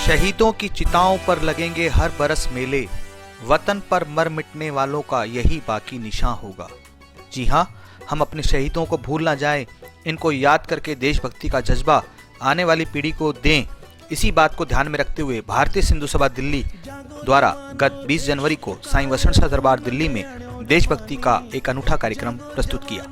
शहीदों की चिताओं पर लगेंगे हर बरस मेले, वतन पर मर मिटने वालों का यही बाकी निशान होगा। जी हाँ, हम अपने शहीदों को भूल ना जाएं, इनको याद करके देशभक्ति का जज्बा आने वाली पीढ़ी को दें। इसी बात को ध्यान में रखते हुए भारतीय सिंधु सभा दिल्ली द्वारा गत 20 जनवरी को साईं वसंत शाह दरबार दिल्ली में देशभक्ति का एक अनूठा कार्यक्रम प्रस्तुत किया।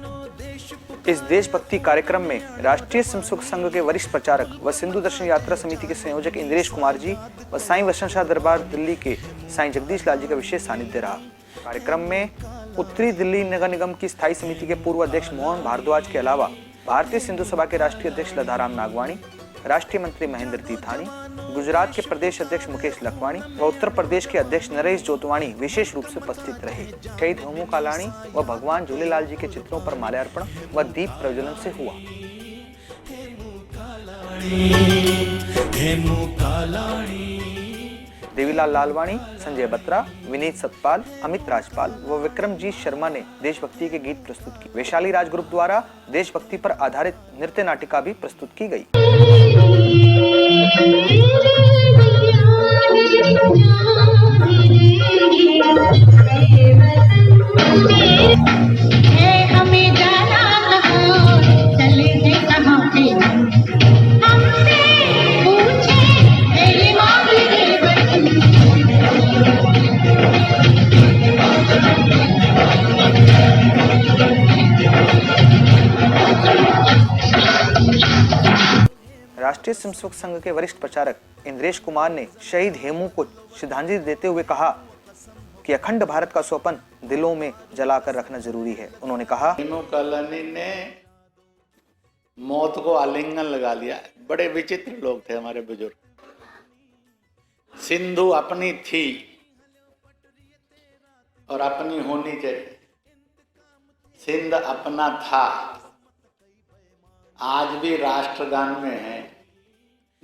इस देशभक्ति कार्यक्रम में राष्ट्रीय स्वयंसेवक संघ के वरिष्ठ प्रचारक व सिंधु दर्शन यात्रा समिति के संयोजक इंद्रेश कुमार जी व साईं वसंत शाह दरबार दिल्ली के साईं जगदीश लाल जी का विशेष सानिध्य रहा। कार्यक्रम में उत्तरी दिल्ली नगर निगम की स्थायी समिति के पूर्व अध्यक्ष मोहन भारद्वाज के अलावा भारतीय सिंधु सभा के राष्ट्रीय अध्यक्ष लधाराम नागवाणी, राष्ट्रीय मंत्री महेंद्र तीर्थानी, गुजरात के प्रदेश अध्यक्ष मुकेश लखवाणी व उत्तर प्रदेश के अध्यक्ष नरेश जोतवाणी विशेष रूप से उपस्थित रहे। शहीद हेमू कालाणी व भगवान झूलेलाल जी के चित्रों पर माल्यार्पण व दीप प्रज्वलन से हुआ। देवीलाल लालवाणी, संजय बत्रा, विनीत सतपाल, अमित राजपाल व विक्रमजीत शर्मा ने देशभक्ति के गीत प्रस्तुत किए। वैशाली राज ग्रुप द्वारा देशभक्ति पर आधारित नृत्य नाटिका भी प्रस्तुत की गई। राष्ट्रीय स्वयंसेवक संघ के वरिष्ठ प्रचारक इंद्रेश कुमार ने शहीद हेमू को श्रद्धांजलि देते हुए कहा कि अखंड भारत का स्वप्न दिलों में जलाकर रखना जरूरी है। उन्होंने कहा, हेमू कालानी ने मौत को आलिंगन लगा लिया। बड़े विचित्र लोग थे हमारे बुजुर्ग। सिंधु अपनी थी और अपनी होनी चाहिए। सिंध अपना था, आज भी राष्ट्रगान में है।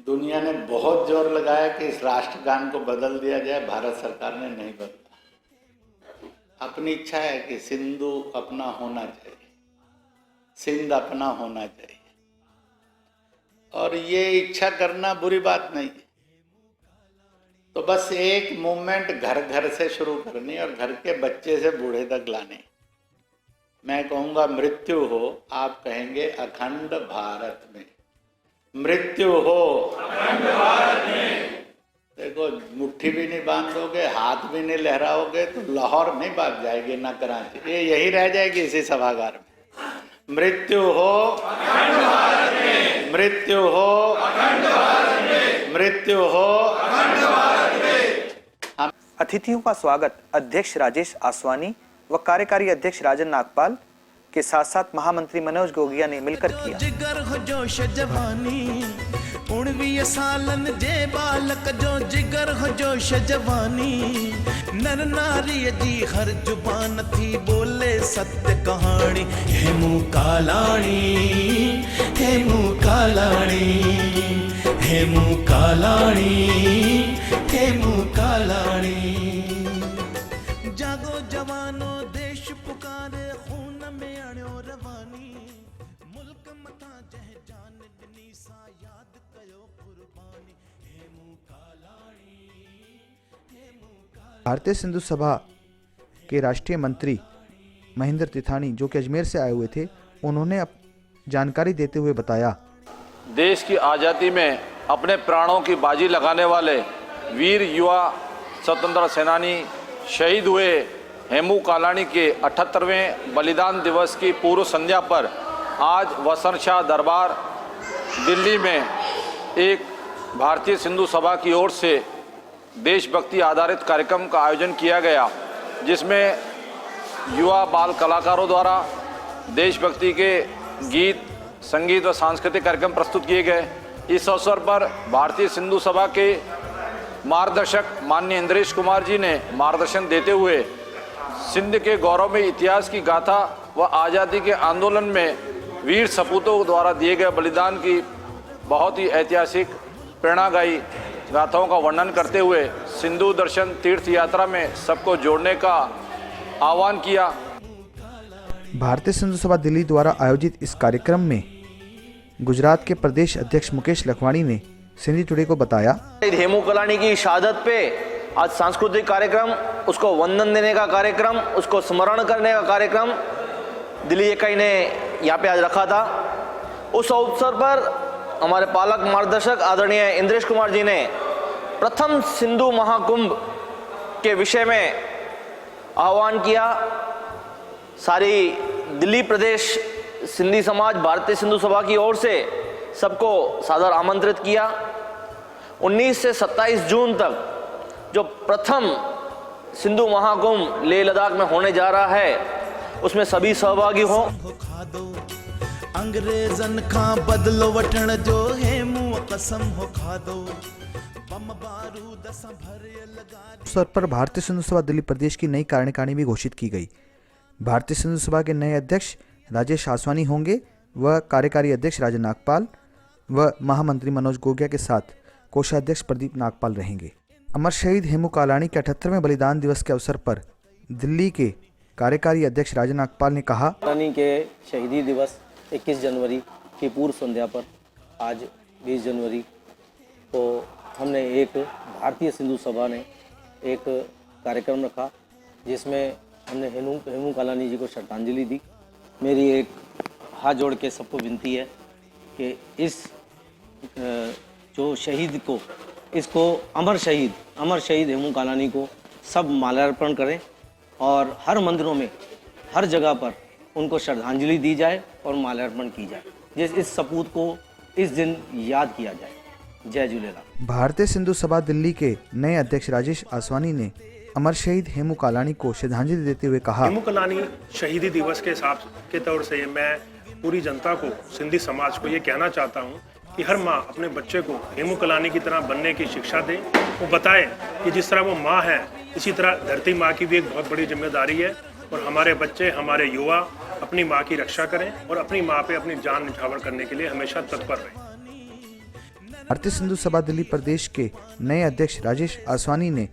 दुनिया ने बहुत जोर लगाया कि इस राष्ट्रगान को बदल दिया जाए, भारत सरकार ने नहीं बदला। अपनी इच्छा है कि सिंधु अपना होना चाहिए, सिंध अपना होना चाहिए, और ये इच्छा करना बुरी बात नहीं है। तो बस एक मूवमेंट घर घर से शुरू करनी और घर के बच्चे से बूढ़े तक लाने। मैं कहूँगा मृत्यु हो, आप कहेंगे अखंड भारत में। मृत्यु हो अखंड भारत में। देखो, मुट्ठी भी नहीं बांधोगे, हाथ भी नहीं लहराओगे तो लाहौर नहीं भाग जाएगी ना कराची, ये यही रह जाएगी इसी सभागार में। मृत्यु हो अखंड भारत में, मृत्यु हो अखंड भारत में, मृत्यु हो अखंड भारत में। अतिथियों का स्वागत अध्यक्ष राजेश आसवानी व कार्यकारी अध्यक्ष राजन नागपाल के साथ साथ महामंत्री मनोज गोगिया ने मिलकर किया। जिगर हो जोश जवानी, 19 सालन जे बालक जो जिगर हो जोश जवानी, नर नारी जी हर जुबान थी बोले सत्य कहानी। हेमू कालाणी, हेमू कालाणी, हेमू कालाणी, हेमू कालाणी। जागो जवानो देश पुकारे, खून में अण्यो रवानी, मुल्क मथा जह जान दिनी सा याद कयो कुर्बानी। हेमू कालाणी, हेमू कालाणी। भारतीय सिंधु सभा के राष्ट्रीय मंत्री महेंद्र तीर्थानी जो कि अजमेर से आए हुए थे, उन्होंने जानकारी देते हुए बताया, देश की आज़ादी में अपने प्राणों की बाजी लगाने वाले वीर युवा स्वतंत्रता सेनानी शहीद हुए हेमू कालाणी के 78वें बलिदान दिवस की पूर्व संध्या पर आज वसंत शाह दरबार दिल्ली में एक भारतीय सिंधु सभा की ओर से देशभक्ति आधारित कार्यक्रम का आयोजन किया गया, जिसमें युवा बाल कलाकारों द्वारा देशभक्ति के गीत, संगीत व सांस्कृतिक कार्यक्रम प्रस्तुत किए गए। इस अवसर पर भारतीय सिंधु सभा के मार्गदर्शक माननीय इंद्रेश कुमार जी ने मार्गदर्शन देते हुए सिंध के गौरवमय इतिहास की गाथा व आज़ादी के आंदोलन में वीर सपूतों द्वारा दिए गए बलिदान की बहुत ही ऐतिहासिक प्रेरणादायी गाथाओं का वर्णन करते हुए सिंधु दर्शन तीर्थ यात्रा में सबको जोड़ने का आह्वान किया। भारतीय सिंधु सभा दिल्ली द्वारा आयोजित इस कार्यक्रम में गुजरात के प्रदेश अध्यक्ष मुकेश लखवाणी ने सिंधी टुडे को बताया, हेमू कलानी की शहादत पे आज सांस्कृतिक कार्यक्रम, उसको वंदन देने का कार्यक्रम, उसको स्मरण करने का कार्यक्रम दिल्ली इकाई ने यहाँ पे आज रखा था। उस अवसर पर हमारे पालक मार्गदर्शक आदरणीय इंद्रेश कुमार जी ने प्रथम सिंधु महाकुंभ के विषय में आह्वान किया। सारी दिल्ली प्रदेश सिंधी समाज भारतीय सिंधु सभा की ओर से सबको सादर आमंत्रित किया। 19 से 27 जून तक जो प्रथम सिंधु महाकुंभ लेह लद्दाख में होने जा रहा है, उसमें सभी सहभागी हों। खाधो अंग्रेजन खां बदलो वठण जो हेमू कसम हो खाधो बम बारूद सां भरे लगा। अवसर पर भारतीय सिंधु सभा दिल्ली प्रदेश की नई कार्यकारिणी भी घोषित की गई। भारतीय सिंधु सभा के नए अध्यक्ष राजेश आसवानी होंगे। वह कार्यकारी अध्यक्ष राजन नागपाल व महामंत्री मनोज गोगिया के साथ कोषाध्यक्ष प्रदीप नागपाल रहेंगे। अमर शहीद हेमू कालाणी के 78वें बलिदान दिवस के अवसर पर दिल्ली के कार्यकारी अध्यक्ष राजन नागपाल ने कहा, कालानी के शहीदी दिवस 21 जनवरी की पूर्व संध्या पर आज 20 जनवरी को हमने एक भारतीय सिंधु सभा ने एक कार्यक्रम रखा, जिसमें हमने हेमू कालानी जी को श्रद्धांजलि दी। मेरी एक हाथ जोड़ के सबको विनती है कि इस जो शहीद को, इसको अमर शहीद हेमू कालानी को सब माल्यार्पण करें और हर मंदिरों में, हर जगह पर उनको श्रद्धांजलि दी जाए और माल्यार्पण की जाए, जिस इस सपूत को इस दिन याद किया जाए। जय झूलेलाल। भारतीय सिंधु सभा दिल्ली के नए अध्यक्ष राजेश आसवानी ने अमर शहीद हेमू कालाणी को श्रद्धांजलि देते हुए कहा, हेमू कालानी शहीदी दिवस के हिसाब के तौर से मैं पूरी जनता को, सिंधी समाज को ये कहना चाहता हूँ कि हर माँ अपने बच्चे को हेमू कालानी की तरह बनने की शिक्षा दे। वो बताए कि जिस तरह वो माँ है, इसी तरह धरती माँ की भी एक बहुत बड़ी जिम्मेदारी है और हमारे बच्चे, हमारे युवा अपनी माँ की रक्षा करें और अपनी माँ पे अपनी जान निछावर करने के लिए हमेशा तत्पर रहें। भारतीय सिंधु सभा दिल्ली प्रदेश के नए अध्यक्ष राजेश आसवानी ने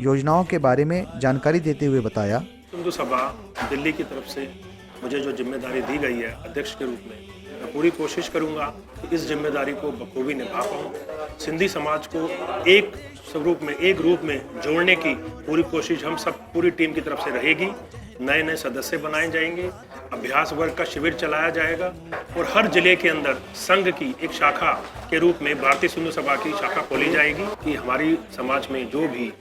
योजनाओं के बारे में जानकारी देते हुए बताया, सिंधु सभा दिल्ली की तरफ से मुझे जो जिम्मेदारी दी गई है अध्यक्ष के रूप में, मैं पूरी कोशिश करूंगा कि इस जिम्मेदारी को बखूबी निभा पाऊँ। सिंधी समाज को एक रूप में जोड़ने की पूरी कोशिश हम सब पूरी टीम की तरफ से रहेगी। नए सदस्य बनाए जाएंगे, अभ्यास वर्ग का शिविर चलाया जाएगा और हर जिले के अंदर संघ की एक शाखा के रूप में भारतीय सिंधु सभा की शाखा खोली जाएगी कि हमारी समाज में जो भी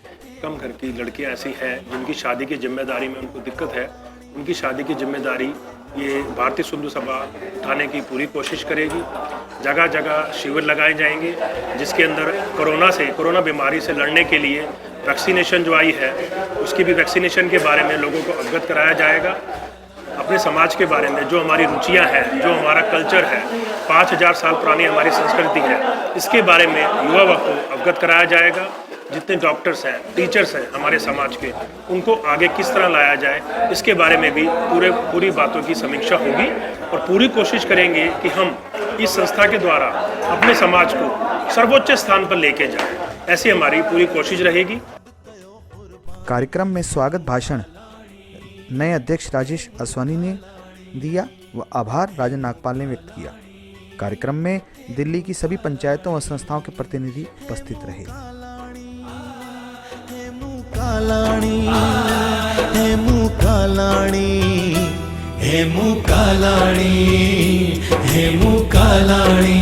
कम घर की लड़कियां ऐसी हैं जिनकी शादी की जिम्मेदारी में उनको दिक्कत है, उनकी शादी की जिम्मेदारी ये भारतीय सिंधु सभा उठाने की पूरी कोशिश करेगी। जगह जगह शिविर लगाए जाएंगे जिसके अंदर कोरोना बीमारी से लड़ने के लिए वैक्सीनेशन जो आई है उसकी भी वैक्सीनेशन के बारे में लोगों को अवगत कराया जाएगा। अपने समाज के बारे में जो हमारी रुचियां हैं, जो हमारा कल्चर है, 5000 साल पुरानी हमारी संस्कृति है, इसके बारे में युवा वर्ग को अवगत कराया जाएगा। जितने डॉक्टर्स हैं, टीचर्स हैं हमारे समाज के, उनको आगे किस तरह लाया जाए इसके बारे में भी पूरी बातों की समीक्षा होगी और पूरी कोशिश करेंगे कि हम इस संस्था के द्वारा अपने समाज को सर्वोच्च स्थान पर लेके जाएं। ऐसी हमारी पूरी कोशिश रहेगी। कार्यक्रम में स्वागत भाषण नए अध्यक्ष राजेश आसवानी ने दिया व आभार राजन नागपाल ने व्यक्त किया। कार्यक्रम में दिल्ली की सभी पंचायतों व संस्थाओं के प्रतिनिधि उपस्थित रहे। कालाणी हेमू कालाणी हेमू कालाणी हेमू कालाणी।